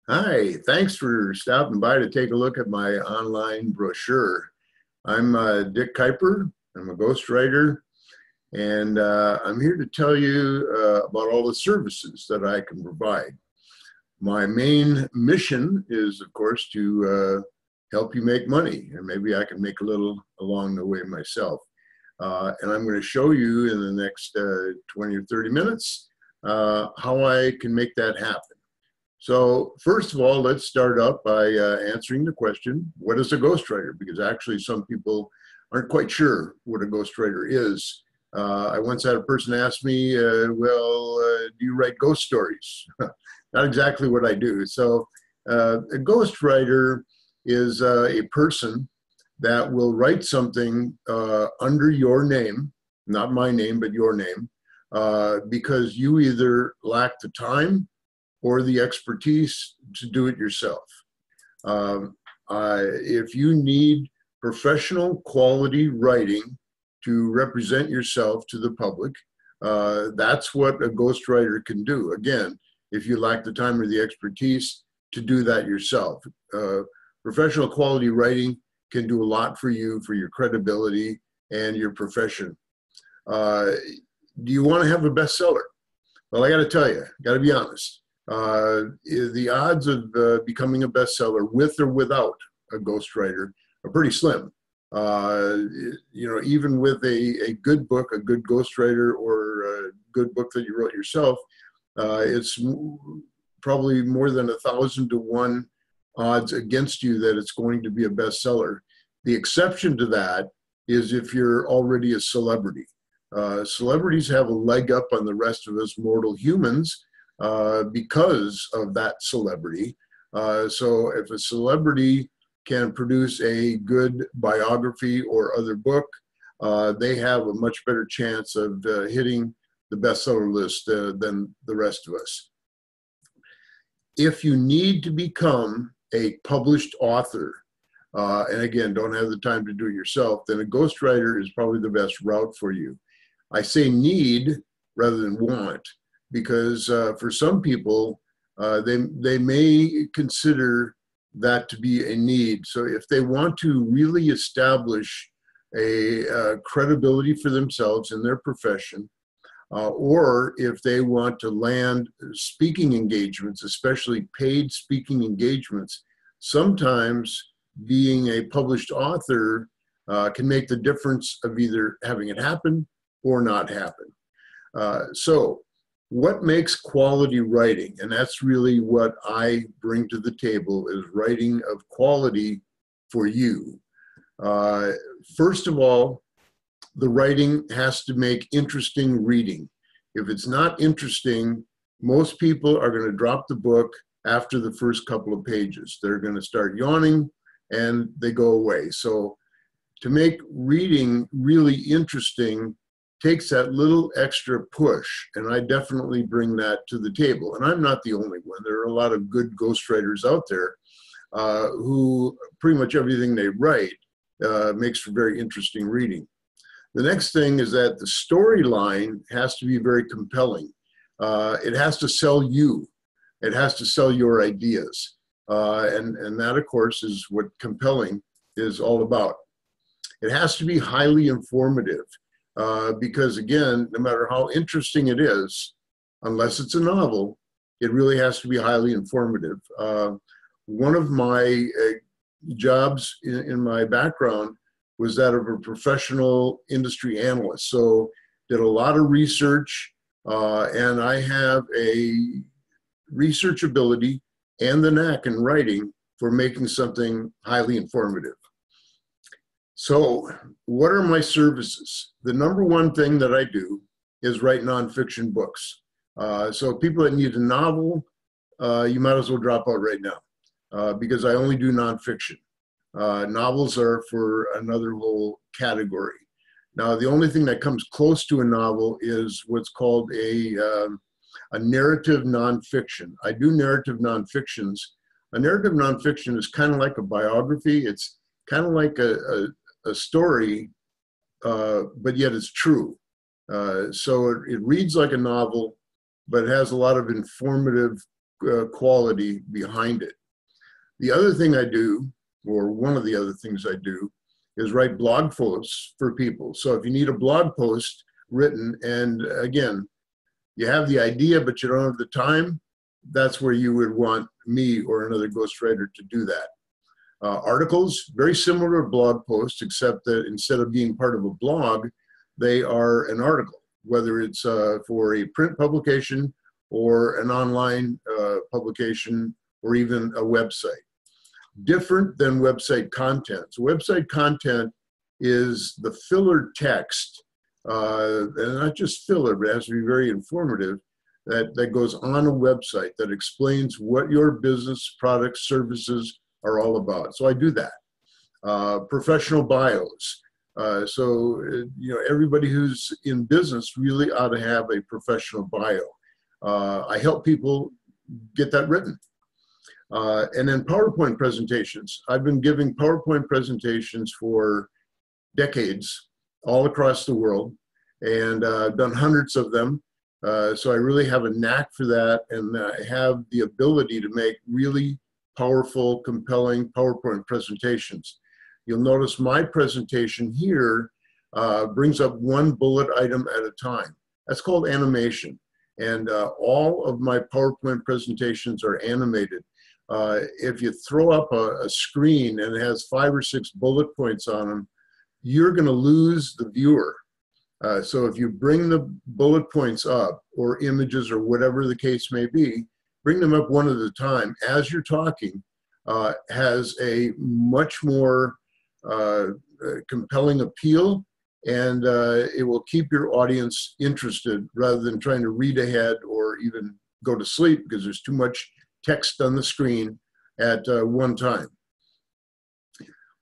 Hi, thanks for stopping by to take a look at my online brochure. I'm Dick Kuiper. I'm a ghostwriter, and I'm here to tell you about all the services that I can provide. My main mission is, of course, to help you make money, and maybe I can make a little along the way myself. And I'm going to show you in the next 20 or 30 minutes how I can make that happen. So first of all, let's start up by answering the question, what is a ghostwriter? Because actually some people aren't quite sure what a ghostwriter is. I once had a person ask me, do you write ghost stories? Not exactly what I do. So a ghostwriter is a person that will write something under your name, not my name, but your name, because you either lack the time or the expertise to do it yourself. If you need professional quality writing to represent yourself to the public, that's what a ghostwriter can do. Again, if you lack the time or the expertise to do that yourself. Professional quality writing can do a lot for you, for your credibility and your profession. Do you want to have a bestseller? Well, I got to tell you, got to be honest. The odds of becoming a bestseller with or without a ghostwriter are pretty slim. Even with a good book, a good ghostwriter, or a good book that you wrote yourself, it's probably more than 1,000 to 1 odds against you that it's going to be a bestseller. The exception to that is if you're already a celebrity. Celebrities have a leg up on the rest of us mortal humans because of that celebrity. So if a celebrity can produce a good biography or other book, they have a much better chance of hitting the bestseller list than the rest of us. If you need to become a published author, and again, don't have the time to do it yourself, then a ghostwriter is probably the best route for you. I say need rather than want, because for some people, they may consider that to be a need. So if they want to really establish a credibility for themselves in their profession, or if they want to land speaking engagements, especially paid speaking engagements, sometimes being a published author can make the difference of either having it happen or not happen. So what makes quality writing? And that's really what I bring to the table, is writing of quality for you. First of all, the writing has to make interesting reading. If it's not interesting, most people are going to drop the book after the first couple of pages. They're going to start yawning and they go away. So to make reading really interesting takes that little extra push, and I definitely bring that to the table. And I'm not the only one. There are a lot of good ghostwriters out there who pretty much everything they write makes for very interesting reading. The next thing is that the storyline has to be very compelling. It has to sell you. It has to sell your ideas. And that, of course, is what compelling is all about. It has to be highly informative because, again, no matter how interesting it is, unless it's a novel, it really has to be highly informative. One of my jobs in my background was that of a professional industry analyst. So did a lot of research, and I have a research ability and the knack in writing for making something highly informative. So what are my services? The number one thing that I do is write nonfiction books. So people that need a novel, you might as well drop out right now because I only do nonfiction. Novels are for another whole category. Now, the only thing that comes close to a novel is what's called a narrative nonfiction. I do narrative nonfictions. A narrative nonfiction is kind of like a biography. It's kind of like a story, but yet it's true. So it reads like a novel, but it has a lot of informative quality behind it. The other thing I do, or one of the other things I do, is write blog posts for people. So if you need a blog post written, and again, you have the idea, but you don't have the time, that's where you would want me or another ghostwriter to do that. Articles, very similar to blog posts, except that instead of being part of a blog, they are an article, whether it's for a print publication or an online publication or even a website. Different than website content. So website content is the filler text, and not just filler, but it has to be very informative, that goes on a website that explains what your business, products, services are all about. So I do that. Professional bios. So everybody who's in business really ought to have a professional bio. I help people get that written. And then PowerPoint presentations. I've been giving PowerPoint presentations for decades all across the world, and I've done hundreds of them. So I really have a knack for that, and I have the ability to make really powerful, compelling PowerPoint presentations. You'll notice my presentation here brings up one bullet item at a time. That's called animation. And all of my PowerPoint presentations are animated. If you throw up a screen and it has 5 or 6 bullet points on them, you're going to lose the viewer. So if you bring the bullet points up, or images, or whatever the case may be, bring them up one at a time as you're talking, has a much more compelling appeal, and it will keep your audience interested rather than trying to read ahead or even go to sleep because there's too much text on the screen at one time.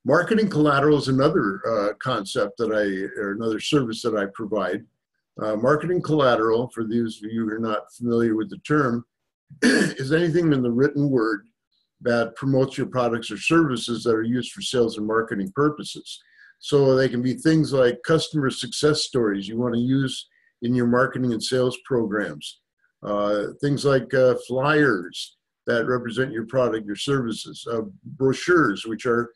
Marketing collateral is another concept that or another service that I provide. Marketing collateral, for those of you who are not familiar with the term, is anything in the written word that promotes your products or services that are used for sales and marketing purposes. So they can be things like customer success stories you want to use in your marketing and sales programs. Things like flyers that represent your product or services. Brochures, which are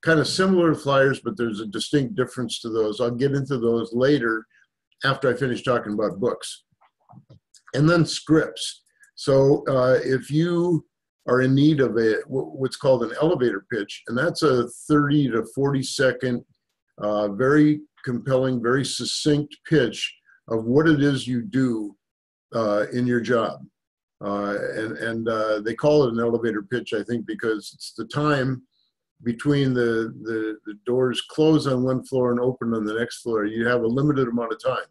kind of similar to flyers, but there's a distinct difference to those. I'll get into those later after I finish talking about books. And then scripts. So if you are in need of what's called an elevator pitch, and that's a 30 to 40 second, very compelling, very succinct pitch of what it is you do in your job. And they call it an elevator pitch, I think, because it's the time between the doors close on one floor and open on the next floor. You have a limited amount of time.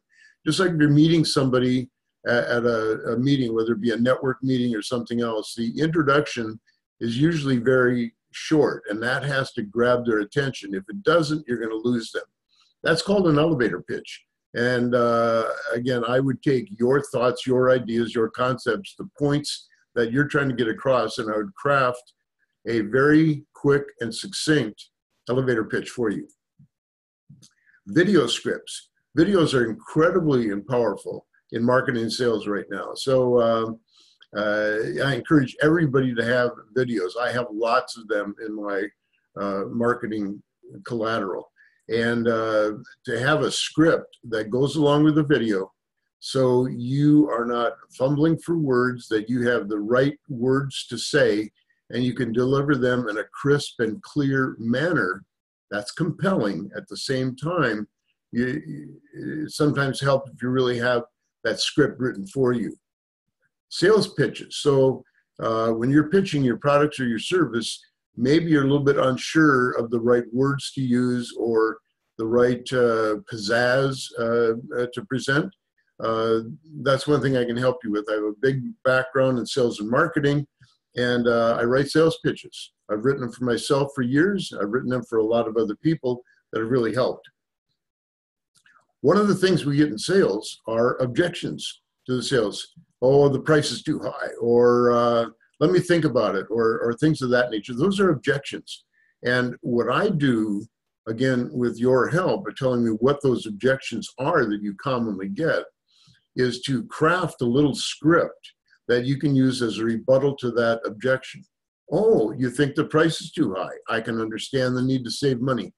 Just like if you're meeting somebody at a meeting, whether it be a network meeting or something else, the introduction is usually very short, and that has to grab their attention. If it doesn't, you're going to lose them. That's called an elevator pitch. And again, I would take your thoughts, your ideas, your concepts, the points that you're trying to get across, and I would craft a very quick and succinct elevator pitch for you. Video scripts. Videos are incredibly powerful in marketing and sales right now. So I encourage everybody to have videos. I have lots of them in my marketing collateral. And to have a script that goes along with the video, so you are not fumbling for words, that you have the right words to say, and you can deliver them in a crisp and clear manner that's compelling at the same time. It sometimes helps if you really have that script written for you. Sales pitches. So when you're pitching your products or your service, maybe you're a little bit unsure of the right words to use or the right pizzazz to present. That's one thing I can help you with. I have a big background in sales and marketing, and I write sales pitches. I've written them for myself for years. I've written them for a lot of other people that have really helped. One of the things we get in sales are objections to the sales. Oh, the price is too high, or let me think about it, or things of that nature. Those are objections. And what I do, again, with your help, by telling me what those objections are that you commonly get, is to craft a little script that you can use as a rebuttal to that objection. Oh, you think the price is too high? I can understand the need to save money.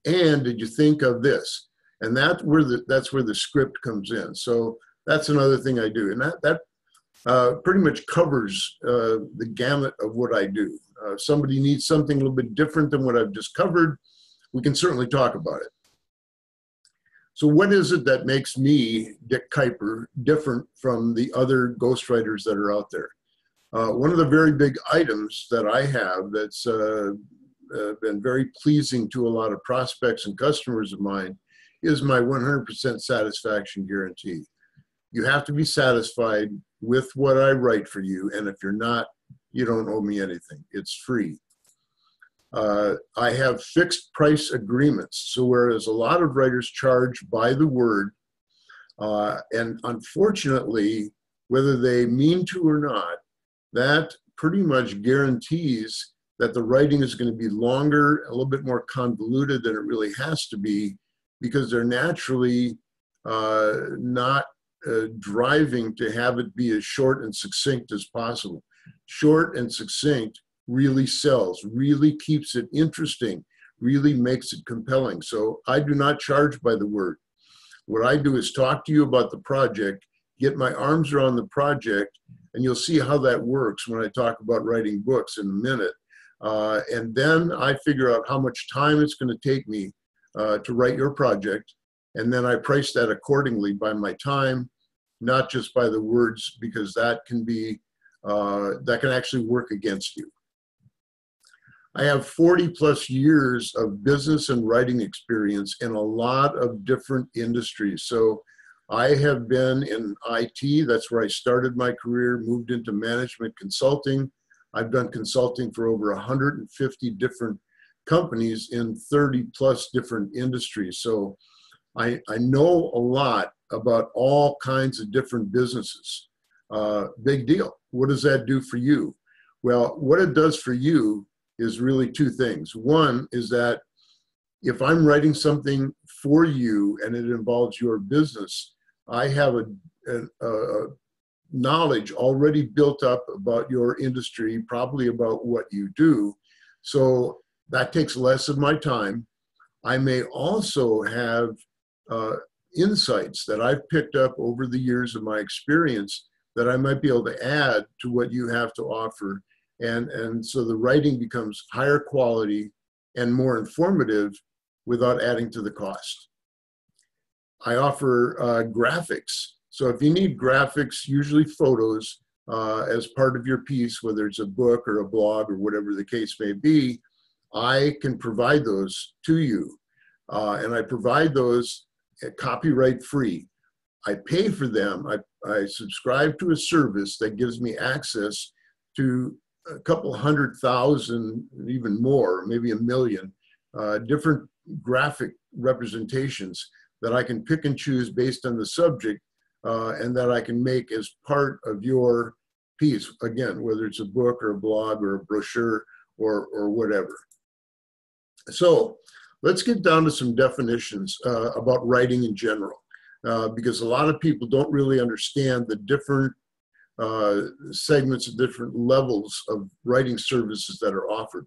And did you think of this? And that's where the script comes in. So that's another thing I do. And that pretty much covers the gamut of what I do. If somebody needs something a little bit different than what I've just covered, we can certainly talk about it. So what is it that makes me, Dick Kuiper, different from the other ghostwriters that are out there? One of the very big items that I have that's been very pleasing to a lot of prospects and customers of mine is my 100% satisfaction guarantee. You have to be satisfied with what I write for you, and if you're not, you don't owe me anything. It's free. I have fixed price agreements. So whereas a lot of writers charge by the word, and unfortunately, whether they mean to or not, that pretty much guarantees that the writing is going to be longer, a little bit more convoluted than it really has to be, because they're naturally not driving to have it be as short and succinct as possible. Short and succinct really sells, really keeps it interesting, really makes it compelling. So I do not charge by the word. What I do is talk to you about the project, get my arms around the project, and you'll see how that works when I talk about writing books in a minute. And then I figure out how much time it's going to take me to write your project. And then I price that accordingly by my time, not just by the words, because that can actually work against you. I have 40 plus years of business and writing experience in a lot of different industries. So I have been in IT, that's where I started my career, moved into management consulting. I've done consulting for over 150 different companies in 30 plus different industries. So I know a lot about all kinds of different businesses. Big deal. What does that do for you? Well, what it does for you is really two things. One is that if I'm writing something for you and it involves your business, I have a knowledge already built up about your industry, probably about what you do. So that takes less of my time. I may also have insights that I've picked up over the years of my experience that I might be able to add to what you have to offer. And so the writing becomes higher quality and more informative without adding to the cost. I offer graphics. So if you need graphics, usually photos, as part of your piece, whether it's a book or a blog or whatever the case may be, I can provide those to you. And I provide those copyright free. I pay for them. I subscribe to a service that gives me access to a couple 100,000, even more, maybe 1 million, different graphic representations that I can pick and choose based on the subject, and that I can make as part of your piece, again, whether it's a book or a blog or a brochure or whatever. So let's get down to some definitions about writing in general, because a lot of people don't really understand the different segments of different levels of writing services that are offered.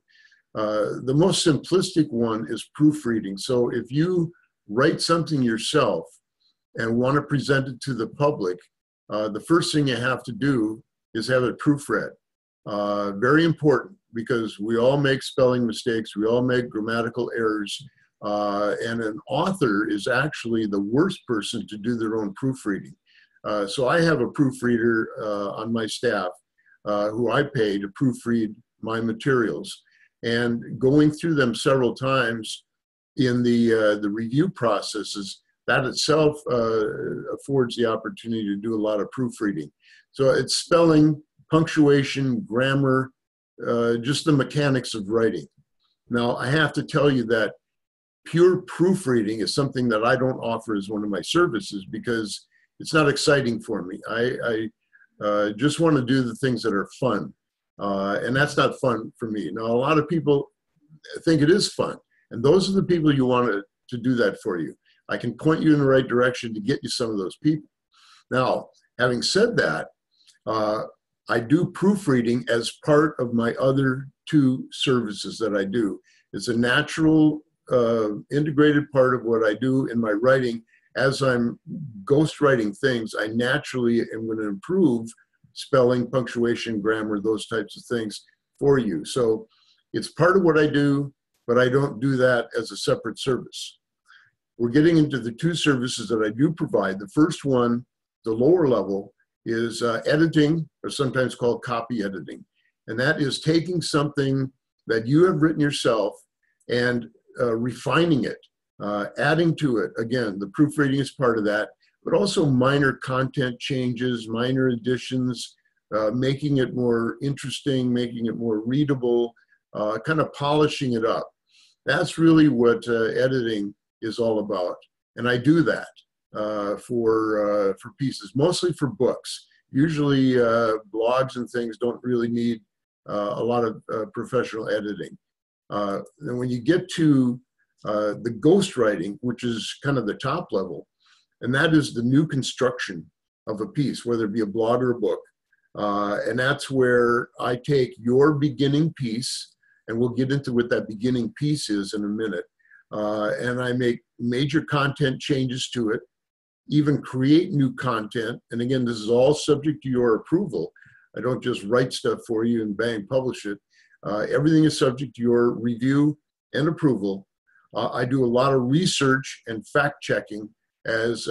The most simplistic one is proofreading. So if you write something yourself and want to present it to the public, the first thing you have to do is have it proofread. Very important, because we all make spelling mistakes, we all make grammatical errors, and an author is actually the worst person to do their own proofreading. So I have a proofreader on my staff who I pay to proofread my materials. And going through them several times in the review processes, that itself affords the opportunity to do a lot of proofreading. So it's spelling, punctuation, grammar, just the mechanics of writing. Now, I have to tell you that pure proofreading is something that I don't offer as one of my services, because it's not exciting for me. I just want to do the things that are fun. And that's not fun for me. Now, a lot of people think it is fun. And those are the people you want to do that for you. I can point you in the right direction to get you some of those people. Now, having said that, Uh, I do proofreading as part of my other two services that I do. It's a natural integrated part of what I do in my writing. As I'm ghostwriting things, I naturally am going to improve spelling, punctuation, grammar, those types of things for you. So it's part of what I do, but I don't do that as a separate service. We're getting into the two services that I do provide. The first one, the lower level, is editing, or sometimes called copy editing. And that is taking something that you have written yourself and refining it, adding to it. Again, the proofreading is part of that, but also minor content changes, minor additions, making it more interesting, making it more readable, kind of polishing it up. That's really what editing is all about. And I do that for pieces, mostly for books. Usually blogs and things don't really need a lot of professional editing. And when you get to the ghostwriting, which is kind of the top level, and that is the new construction of a piece, whether it be a blog or a book. And that's where I take your beginning piece, and we'll get into what that beginning piece is in a minute, and I make major content changes to it, even create new content. And again, this is all subject to your approval. I don't just write stuff for you and bang, publish it. Everything is subject to your review and approval. I do a lot of research and fact checking as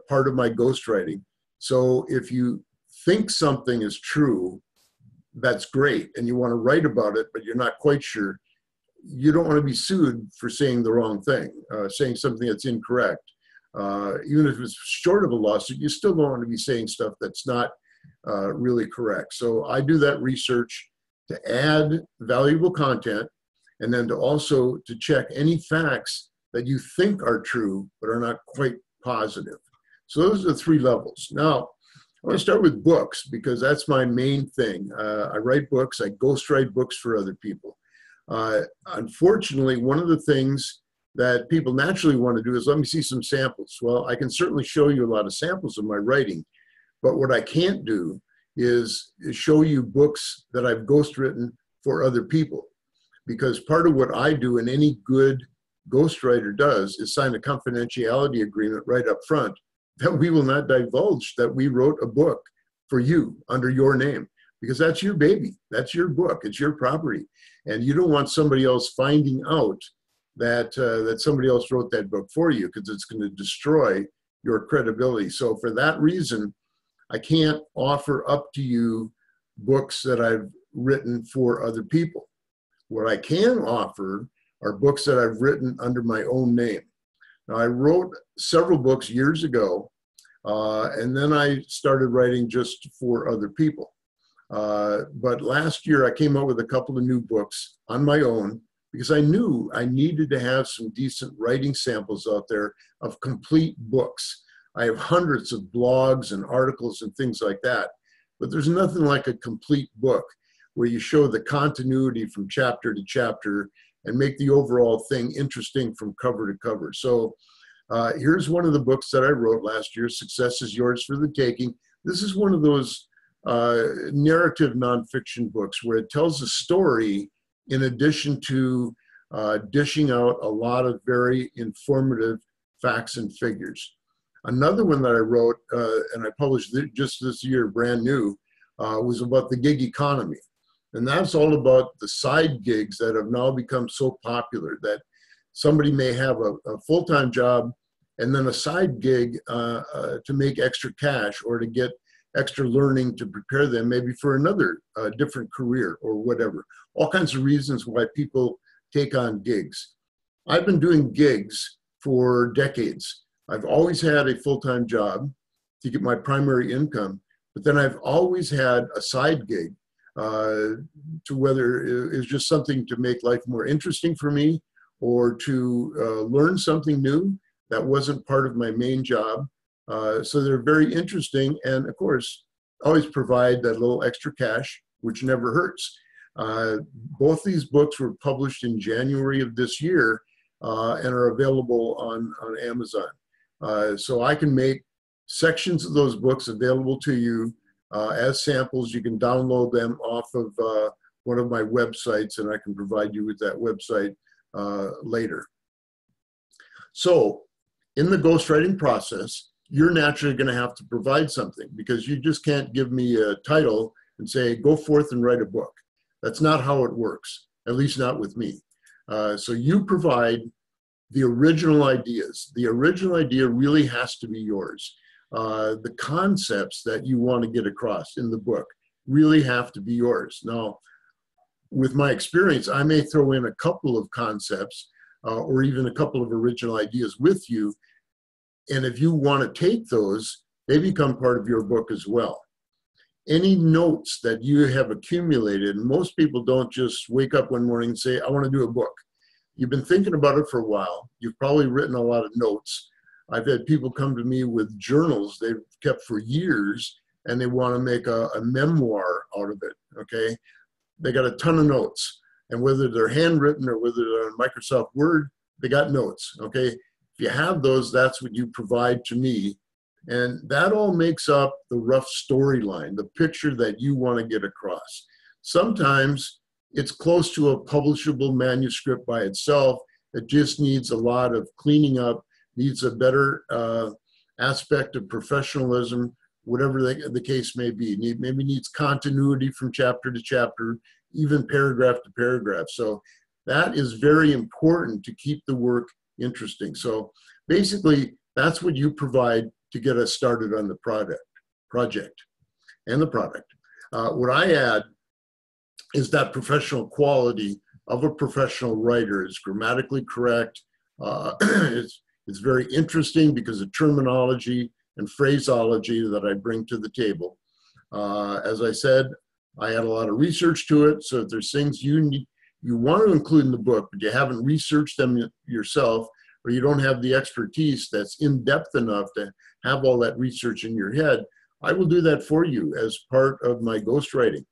part of my ghostwriting. So if you think something is true, that's great, and you want to write about it, but you're not quite sure, you don't want to be sued for saying the wrong thing, saying something that's incorrect. Even if it's short of a lawsuit, you still don't want to be saying stuff that's not really correct. So I do that research to add valuable content, and then to also to check any facts that you think are true but are not quite positive. So those are the three levels. Now, I want to start with books because that's my main thing. I write books. I ghostwrite books for other people. Unfortunately, one of the things that people naturally want to do is let me see some samples. Well, I can certainly show you a lot of samples of my writing, but what I can't do is show you books that I've ghostwritten for other people, because part of what I do and any good ghostwriter does is sign a confidentiality agreement right up front that we will not divulge that we wrote a book for you under your name, because that's your baby, that's your book, it's your property, and you don't want somebody else finding out that that somebody else wrote that book for you, because it's going to destroy your credibility. So for that reason, I can't offer up to you books that I've written for other people. What I can offer are books that I've written under my own name. Now, I wrote several books years ago, and then I started writing just for other people. But last year, I came up with a couple of new books on my own because I knew I needed to have some decent writing samples out there of complete books. I have hundreds of blogs and articles and things like that, but there's nothing like a complete book where you show the continuity from chapter to chapter and make the overall thing interesting from cover to cover. So here's one of the books that I wrote last year, Success is Yours for the Taking. This is one of those narrative nonfiction books where it tells a story in addition to dishing out a lot of very informative facts and figures. Another one that I wrote, and I published just this year, brand new, was about the gig economy. And that's all about the side gigs that have now become so popular that somebody may have a full-time job and then a side gig to make extra cash or to get extra learning to prepare them maybe for another different career or whatever. All kinds of reasons why people take on gigs. I've been doing gigs for decades. I've always had a full-time job to get my primary income, but then I've always had a side gig to whether it's just something to make life more interesting for me or to learn something new that wasn't part of my main job. So they're very interesting, and of course, always provide that little extra cash, which never hurts. Both these books were published in January of this year and are available on Amazon. So I can make sections of those books available to you as samples. You can download them off of one of my websites, and I can provide you with that website later. So in the ghostwriting process, you're naturally going to have to provide something, because you just can't give me a title and say, go forth and write a book. That's not how it works, at least not with me. So you provide the original ideas. The original idea really has to be yours. The concepts that you want to get across in the book really have to be yours. Now, with my experience, I may throw in a couple of concepts or even a couple of original ideas with you. And if you want to take those, they become part of your book as well. Any notes that you have accumulated, and most people don't just wake up one morning and say, I want to do a book. You've been thinking about it for a while. You've probably written a lot of notes. I've had people come to me with journals they've kept for years, and they want to make a memoir out of it, okay? They got a ton of notes, and whether they're handwritten or whether they're on Microsoft Word, they got notes, okay? If you have those, that's what you provide to me. And that all makes up the rough storyline, the picture that you want to get across. Sometimes it's close to a publishable manuscript by itself. It just needs a lot of cleaning up, needs a better aspect of professionalism, whatever the case may be. Maybe needs continuity from chapter to chapter, even paragraph to paragraph. So that is very important to keep the work interesting. So basically, that's what you provide to get us started on the project and the product. What I add is that professional quality of a professional writer. It's grammatically correct. It's very interesting because of terminology and phraseology that I bring to the table. As I said, I add a lot of research to it. So if there's things you want to include in the book, but you haven't researched them yourself, or you don't have the expertise that's in-depth enough to have all that research in your head, I will do that for you as part of my ghostwriting.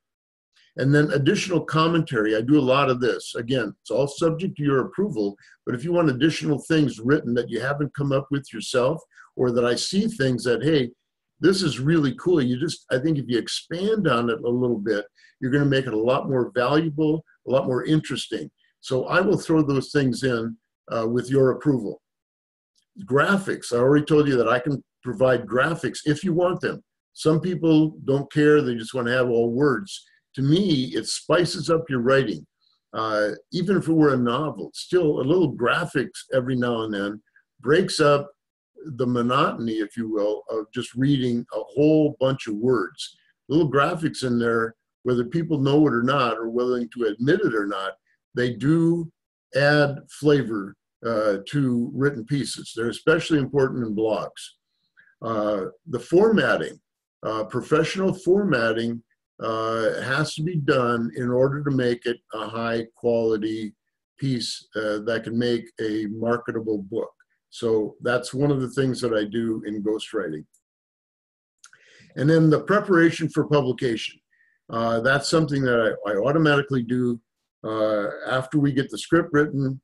And then additional commentary, I do a lot of this. Again, it's all subject to your approval, but if you want additional things written that you haven't come up with yourself, or that I see things that, hey, this is really cool. I think if you expand on it a little bit, you're going to make it a lot more valuable, a lot more interesting. So I will throw those things in with your approval. Graphics, I already told you that I can provide graphics if you want them. Some people don't care, they just want to have all words. To me, it spices up your writing. Even if it were a novel, still a little graphics every now and then breaks up the monotony, if you will, of just reading a whole bunch of words. Little graphics in there, whether people know it or not, or willing to admit it or not, they do add flavor to written pieces. They're especially important in blogs. The formatting, professional formatting has to be done in order to make it a high quality piece that can make a marketable book. So that's one of the things that I do in ghostwriting. And then the preparation for publication. That's something that I automatically do after we get the script written,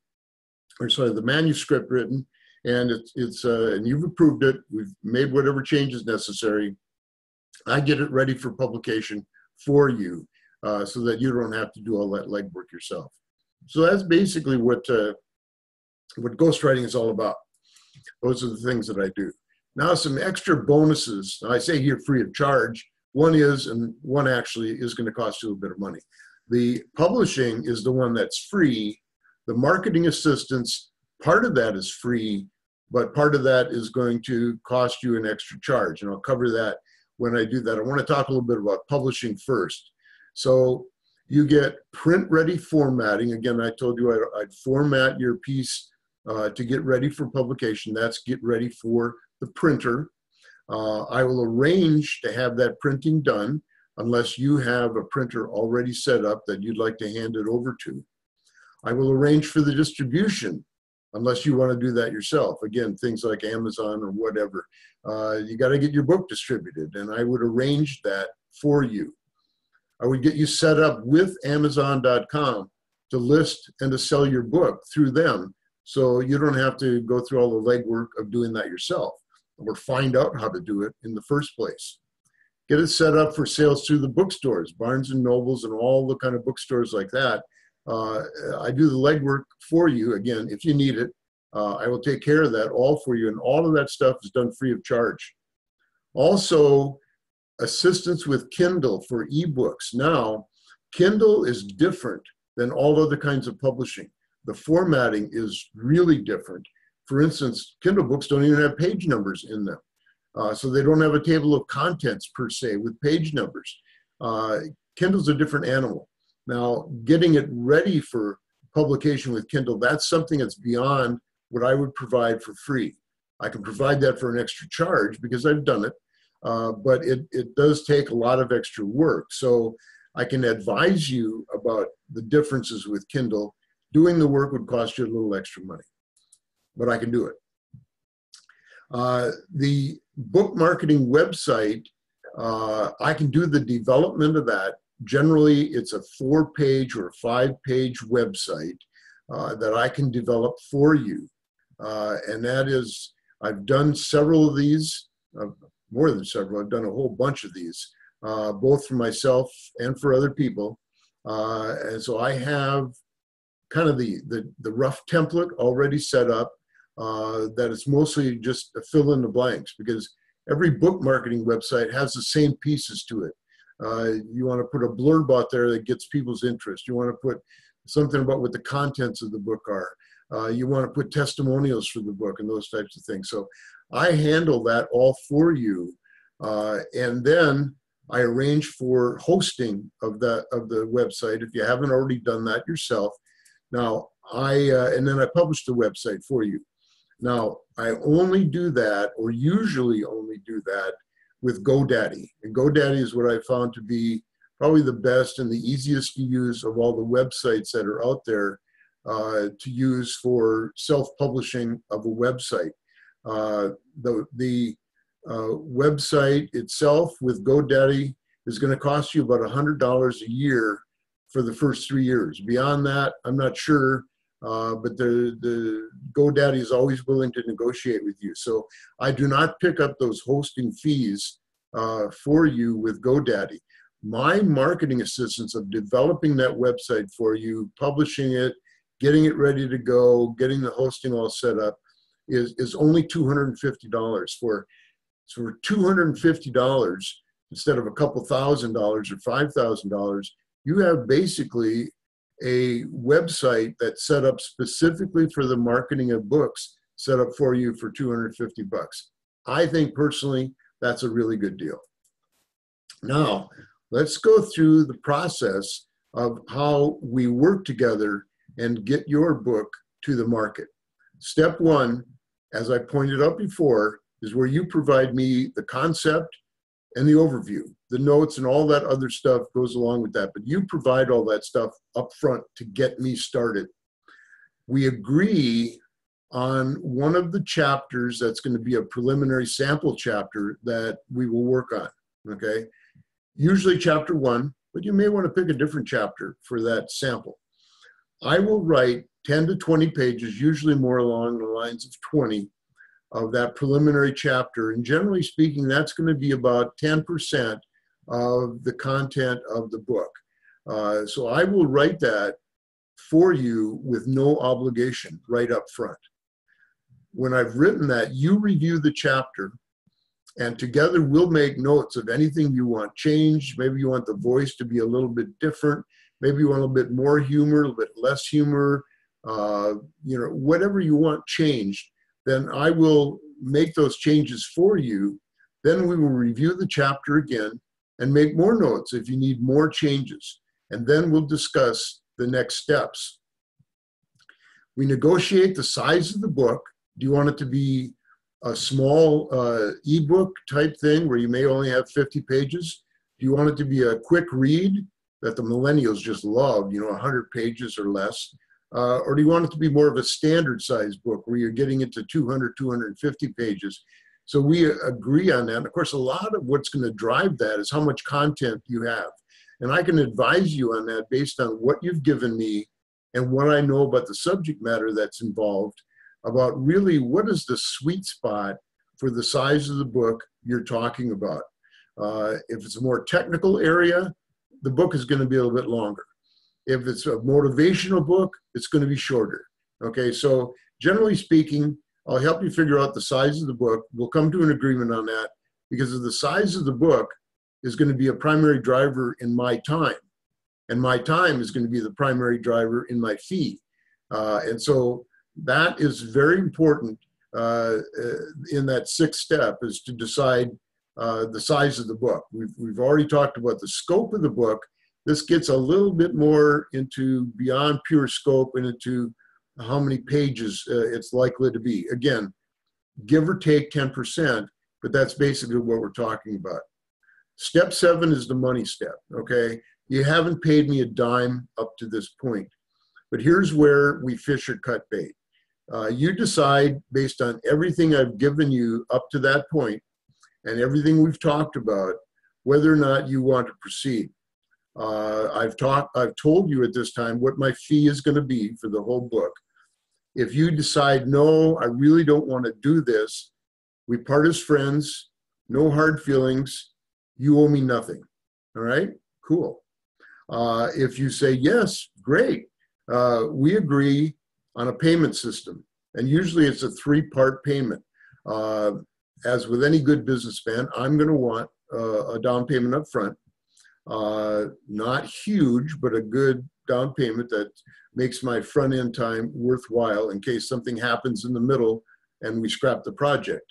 or sorry, the manuscript written, and and you've approved it. We've made whatever changes necessary. I get it ready for publication for you, so that you don't have to do all that legwork yourself. So that's basically what ghostwriting is all about. Those are the things that I do. Now, some extra bonuses. I say here free of charge. One is, and one actually is going to cost you a little bit of money. The publishing is the one that's free. The marketing assistance, part of that is free, but part of that is going to cost you an extra charge. And I'll cover that when I do that. I want to talk a little bit about publishing first. So you get print-ready formatting. Again, I told you I'd format your piece to get ready for publication. That's get ready for the printer. I will arrange to have that printing done unless you have a printer already set up that you'd like to hand it over to. I will arrange for the distribution unless you want to do that yourself. Again, things like Amazon or whatever. You got to get your book distributed, and I would arrange that for you. I would get you set up with Amazon.com to list and to sell your book through them, so you don't have to go through all the legwork of doing that yourself or find out how to do it in the first place. get it set up for sales through the bookstores, Barnes and Nobles and all the kind of bookstores like that. I do the legwork for you. Again, if you need it, I will take care of that all for you. And all of that stuff is done free of charge. Also, assistance with Kindle for ebooks. Now, Kindle is different than all other kinds of publishing. The formatting is really different. For instance, Kindle books don't even have page numbers in them. So they don't have a table of contents per se with page numbers. Kindle's a different animal. Now, getting it ready for publication with Kindle, that's something that's beyond what I would provide for free. I can provide that for an extra charge because I've done it, but it does take a lot of extra work. So I can advise you about the differences with Kindle. Doing the work would cost you a little extra money, but I can do it. The book marketing website, I can do the development of that. Generally, it's a 4-page or 5-page website that I can develop for you. And that is, I've done several of these, more than several. I've done a whole bunch of these, both for myself and for other people. And so I have kind of the rough template already set up, that it's mostly just a fill in the blanks, because every book marketing website has the same pieces to it. You want to put a blurb out there that gets people's interest. You want to put something about what the contents of the book are. You want to put testimonials for the book and those types of things. So I handle that all for you. And then I arrange for hosting of the website if you haven't already done that yourself. Now, and then I publish the website for you. Now, I only do that, or usually only do that, with GoDaddy. And GoDaddy is what I found to be probably the best and the easiest to use of all the websites that are out there to use for self-publishing of a website. The website itself with GoDaddy is going to cost you about $100 a year for the first 3 years. Beyond that, I'm not sure. But the GoDaddy is always willing to negotiate with you. So I do not pick up those hosting fees for you with GoDaddy. My marketing assistance of developing that website for you, publishing it, getting it ready to go, getting the hosting all set up is only $250. For $250, instead of a couple $1,000 or $5,000, you have basically a website that's set up specifically for the marketing of books, set up for you for $250. I think personally, that's a really good deal. Now, let's go through the process of how we work together and get your book to the market. Step one, as I pointed out before, is where you provide me the concept and the overview. The notes and all that other stuff goes along with that, but you provide all that stuff up front to get me started. We agree on one of the chapters that's going to be a preliminary sample chapter that we will work on, okay? Usually chapter 1, but you may want to pick a different chapter for that sample. I will write 10 to 20 pages, usually more along the lines of 20, of that preliminary chapter. And generally speaking, that's going to be about 10% of the content of the book. So I will write that for you with no obligation right up front. When I've written that, you review the chapter, and together we'll make notes of anything you want changed. Maybe you want the voice to be a little bit different. Maybe you want a little bit more humor, a little bit less humor, whatever you want changed. Then I will make those changes for you. Then we will review the chapter again and make more notes if you need more changes. And then we'll discuss the next steps. We negotiate the size of the book. Do you want it to be a small ebook type thing where you may only have 50 pages? Do you want it to be a quick read that the millennials just love, 100 pages or less? Or do you want it to be more of a standard size book where you're getting into 200, 250 pages? So we agree on that. And of course, a lot of what's going to drive that is how much content you have. And I can advise you on that based on what you've given me and what I know about the subject matter that's involved, about really what is the sweet spot for the size of the book you're talking about. If it's a more technical area, the book is going to be a little bit longer. If it's a motivational book, it's going to be shorter. Okay, so generally speaking, I'll help you figure out the size of the book. We'll come to an agreement on that because of the size of the book is going to be a primary driver in my time. And my time is going to be the primary driver in my fee. And so that is very important in that sixth step, is to decide the size of the book. We've already talked about the scope of the book. This gets a little bit more into beyond pure scope and into how many pages it's likely to be. Again, give or take 10%, but that's basically what we're talking about. Step 7 is the money step, okay? You haven't paid me a dime up to this point, but here's where we fish or cut bait. You decide based on everything I've given you up to that point and everything we've talked about, whether or not you want to proceed. I've told you at this time what my fee is going to be for the whole book. If you decide, no, I really don't want to do this, we part as friends, no hard feelings, you owe me nothing. All right? Cool. If you say, yes, great, we agree on a payment system. And usually it's a 3-part payment. As with any good businessman, I'm going to want a down payment up front. Not huge, but a good down payment that makes my front end time worthwhile in case something happens in the middle and we scrap the project.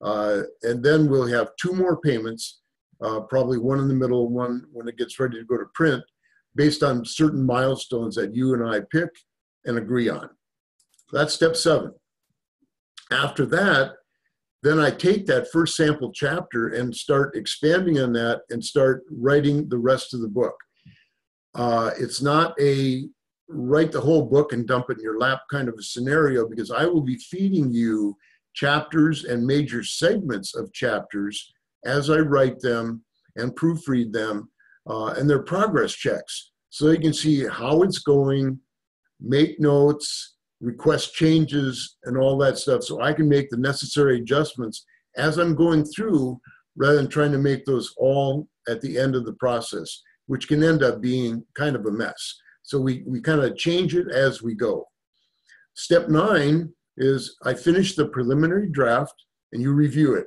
And then we'll have 2 more payments, probably one in the middle, one when it gets ready to go to print, based on certain milestones that you and I pick and agree on. That's step 7. After that, then I take that first sample chapter and start expanding on that and start writing the rest of the book. It's not a write the whole book and dump it in your lap kind of a scenario, because I will be feeding you chapters and major segments of chapters as I write them and proofread them, and they're progress checks. So you can see how it's going, make notes, request changes, and all that stuff, so I can make the necessary adjustments as I'm going through, rather than trying to make those all at the end of the process, which can end up being kind of a mess. So we kind of change it as we go. Step 9 is I finish the preliminary draft and you review it.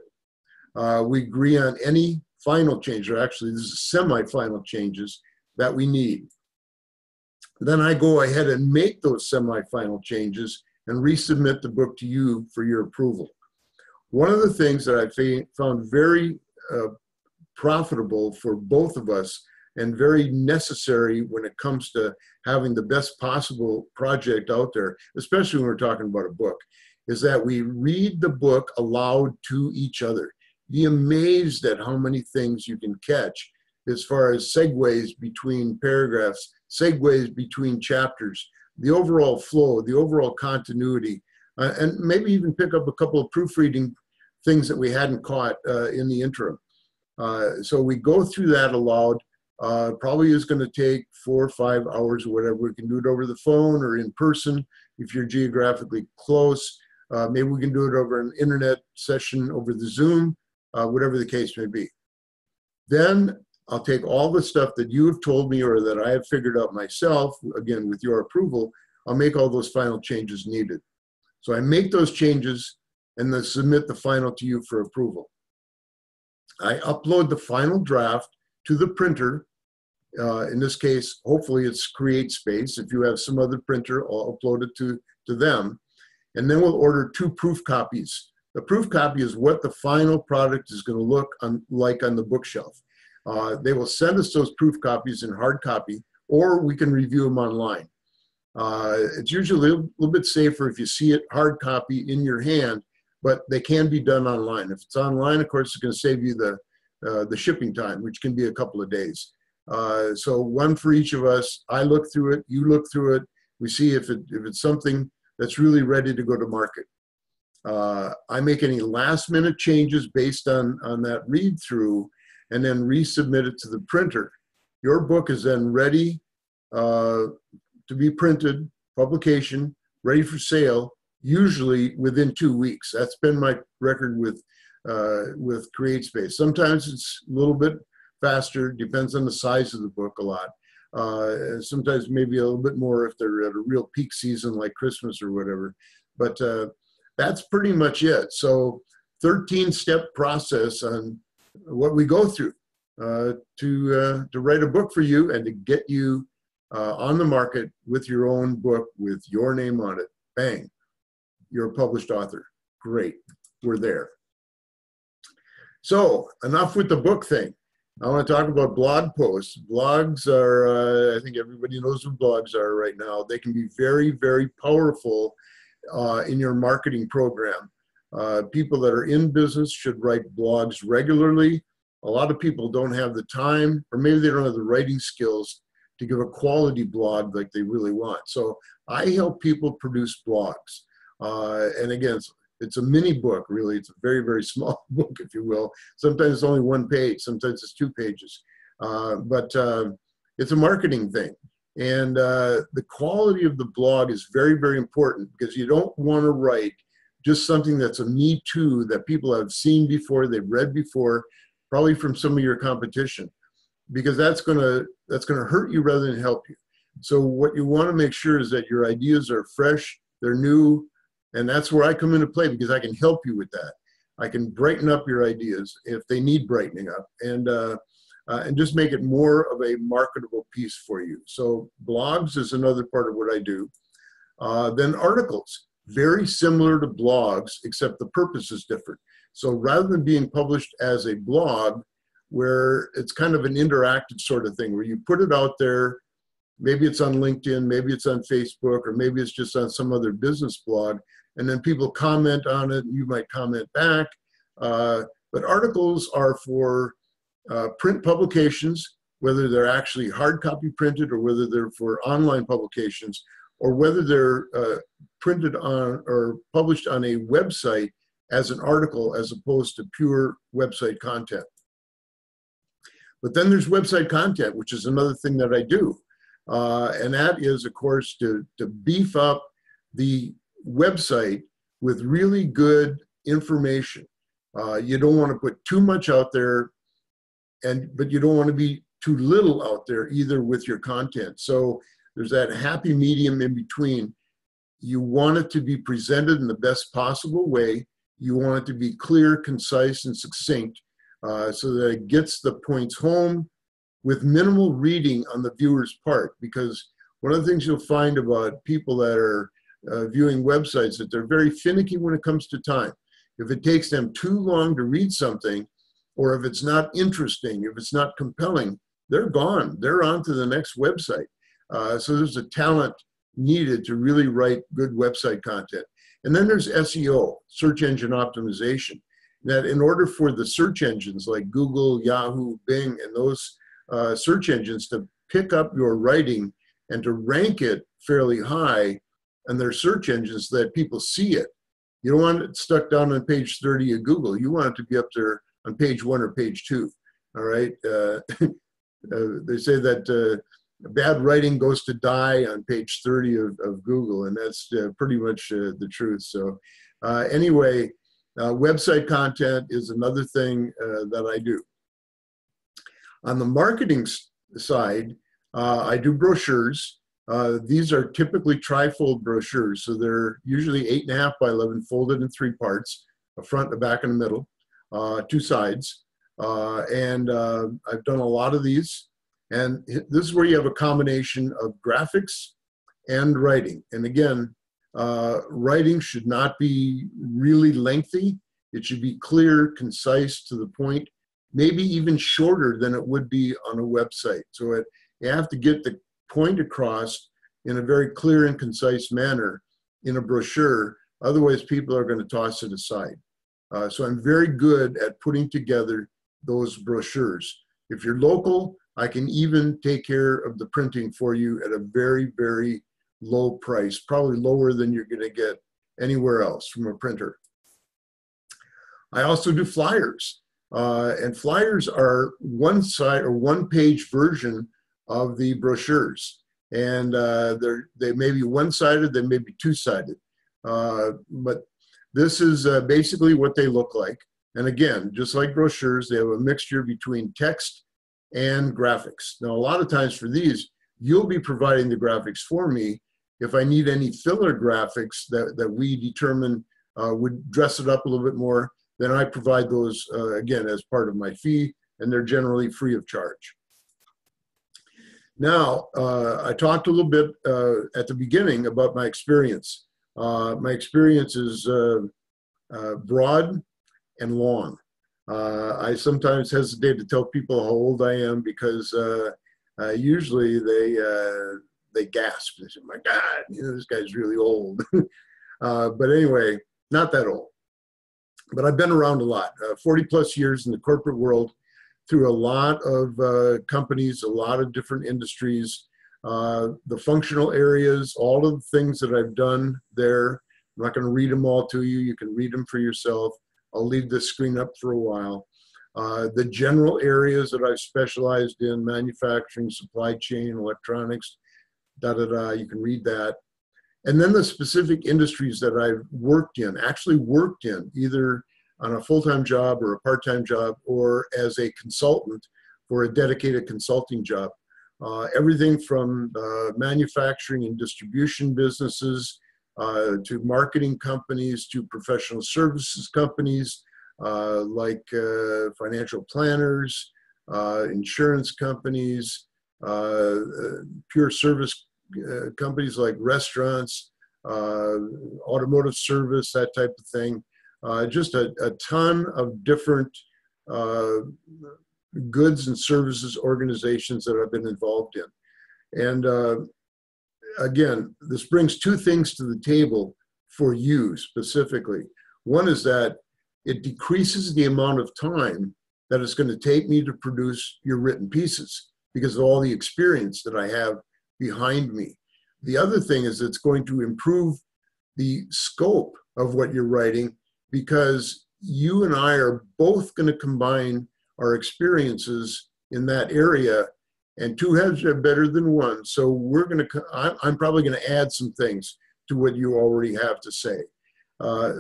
We agree on any final change, or actually this is semi-final changes that we need. Then I go ahead and make those semi-final changes and resubmit the book to you for your approval. One of the things that I found very profitable for both of us and very necessary when it comes to having the best possible project out there, especially when we're talking about a book, is that we read the book aloud to each other. Be amazed at how many things you can catch as far as segues between paragraphs, segues between chapters, the overall flow, the overall continuity, and maybe even pick up a couple of proofreading things that we hadn't caught in the interim. So we go through that aloud. Probably is going to take 4 or 5 hours or whatever. We can do it over the phone or in person if you're geographically close. Maybe we can do it over an internet session over the Zoom, whatever the case may be. Then I'll take all the stuff that you have told me or that I have figured out myself, again, with your approval, I'll make all those final changes needed. So I make those changes and then submit the final to you for approval. I upload the final draft to the printer. In this case, hopefully it's CreateSpace. If you have some other printer, I'll upload it to them. And then we'll order 2 proof copies. The proof copy is what the final product is going to look like on the bookshelf. They will send us those proof copies in hard copy, or we can review them online. It's usually a little bit safer if you see it hard copy in your hand, but they can be done online. If it's online, of course, it's going to save you the shipping time, which can be a couple of days. So one for each of us. I look through it, you look through it. We see if it's something that's really ready to go to market. I make any last minute changes based on that read through and then resubmit it to the printer. Your book is then ready to be printed, publication, ready for sale, usually within 2 weeks. That's been my record with with CreateSpace. Sometimes it's a little bit faster, depends on the size of the book a lot. Sometimes maybe a little bit more if they're at a real peak season like Christmas or whatever. But that's pretty much it. So 13-step process on what we go through to write a book for you and to get you on the market with your own book with your name on it. Bang, you're a published author. Great, we're there. So enough with the book thing. I want to talk about blog posts. Blogs are, I think everybody knows what blogs are right now. They can be very, very powerful in your marketing program. People that are in business should write blogs regularly. A lot of people don't have the time, or maybe they don't have the writing skills to give a quality blog like they really want. So I help people produce blogs. And again, it's a mini book, really. It's a very, very small book, if you will. Sometimes it's only 1 page. Sometimes it's 2 pages. But it's a marketing thing. And the quality of the blog is very, very important because you don't want to write just something that's a me too that people have seen before, they've read before, probably from some of your competition, because that's gonna hurt you rather than help you. So what you want to make sure is that your ideas are fresh, they're new, and that's where I come into play because I can help you with that. I can brighten up your ideas if they need brightening up, and just make it more of a marketable piece for you. So blogs is another part of what I do. Then articles, very similar to blogs, except the purpose is different. So rather than being published as a blog, where it's kind of an interactive sort of thing, where you put it out there, maybe it's on LinkedIn, maybe it's on Facebook, or maybe it's just on some other business blog, and then people comment on it, and you might comment back. But articles are for print publications, whether they're actually hard copy printed or whether they're for online publications, or whether they're printed on or published on a website as an article as opposed to pure website content. But then there's website content, which is another thing that I do. And that is, of course, to beef up the website with really good information. You don't want to put too much out there, but you don't want to be too little out there either with your content. So there's that happy medium in between. You want it to be presented in the best possible way. You want it to be clear, concise, and succinct so that it gets the points home with minimal reading on the viewer's part. Because one of the things you'll find about people that are viewing websites, that they're very finicky when it comes to time. If it takes them too long to read something, or if it's not interesting, if it's not compelling, they're gone. They're on to the next website. So there's a talent needed to really write good website content. And then there's SEO, search engine optimization, that in order for the search engines like Google, Yahoo, Bing, and those search engines to pick up your writing and to rank it fairly high on their search engines so that people see it. You don't want it stuck down on page 30 of Google. You want it to be up there on page 1 or page 2, all right? They say that bad writing goes to die on page 30 of Google, and that's pretty much the truth. So anyway, website content is another thing that I do. On the marketing side, I do brochures. These are typically trifold brochures, so they're usually 8.5 by 11, folded in 3 parts, a front, a back, and a middle, 2 sides. And I've done a lot of these. And this is where you have a combination of graphics and writing. And again, writing should not be really lengthy. It should be clear, concise, to the point, maybe even shorter than it would be on a website. So you have to get the point across in a very clear and concise manner in a brochure. Otherwise, people are going to toss it aside. So I'm very good at putting together those brochures. If you're local, I can even take care of the printing for you at a very, very low price, probably lower than you're going to get anywhere else from a printer. I also do flyers. And flyers are one side or one page version of the brochures. And they may be one-sided, they may be two-sided. But this is basically what they look like. And again, just like brochures, they have a mixture between text and graphics. Now, a lot of times for these, you'll be providing the graphics for me. If I need any filler graphics that we determine would dress it up a little bit more, then I provide those, again, as part of my fee, and they're generally free of charge. Now, I talked a little bit at the beginning about my experience. My experience is broad and long. I sometimes hesitate to tell people how old I am because usually they gasp. They say, "My God, this guy's really old." But anyway, not that old. But I've been around a lot, 40 plus years in the corporate world, through a lot of companies, a lot of different industries, the functional areas, all of the things that I've done there. I'm not going to read them all to you. You can read them for yourself. I'll leave this screen up for a while. The general areas that I've specialized in: manufacturing, supply chain, electronics, you can read that. And then the specific industries that I've actually worked in, either on a full-time job or a part-time job, or as a consultant for a dedicated consulting job. Everything from manufacturing and distribution businesses to marketing companies to professional services companies like financial planners, insurance companies, pure service companies like restaurants, automotive service, that type of thing. Just a ton of different goods and services organizations that I've been involved in. And again, this brings two things to the table for you specifically. One is that it decreases the amount of time that it's going to take me to produce your written pieces because of all the experience that I have behind me. The other thing is it's going to improve the scope of what you're writing, because you and I are both going to combine our experiences in that area, and two heads are better than one. So I'm probably going to add some things to what you already have to say.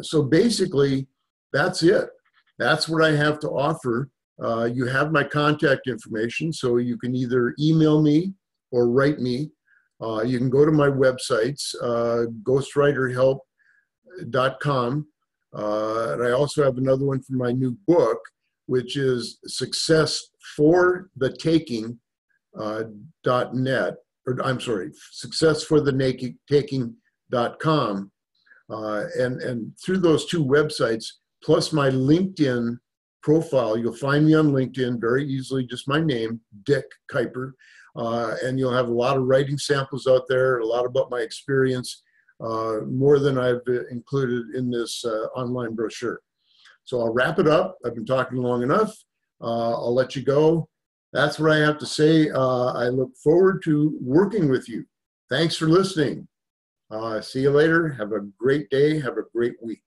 So basically, that's it. That's what I have to offer. You have my contact information, so you can either email me or write me. You can go to my websites, ghostwriterhelp.com. And I also have another one for my new book, which is successforthetaking.net, or I'm sorry, successforthetaking.com. And through those two websites, plus my LinkedIn profile, you'll find me on LinkedIn very easily, just my name, Dick Kuiper. And you'll have a lot of writing samples out there, a lot about my experience, more than I've included in this online brochure. So I'll wrap it up. I've been talking long enough. I'll let you go. That's what I have to say. I look forward to working with you. Thanks for listening. See you later. Have a great day. Have a great week.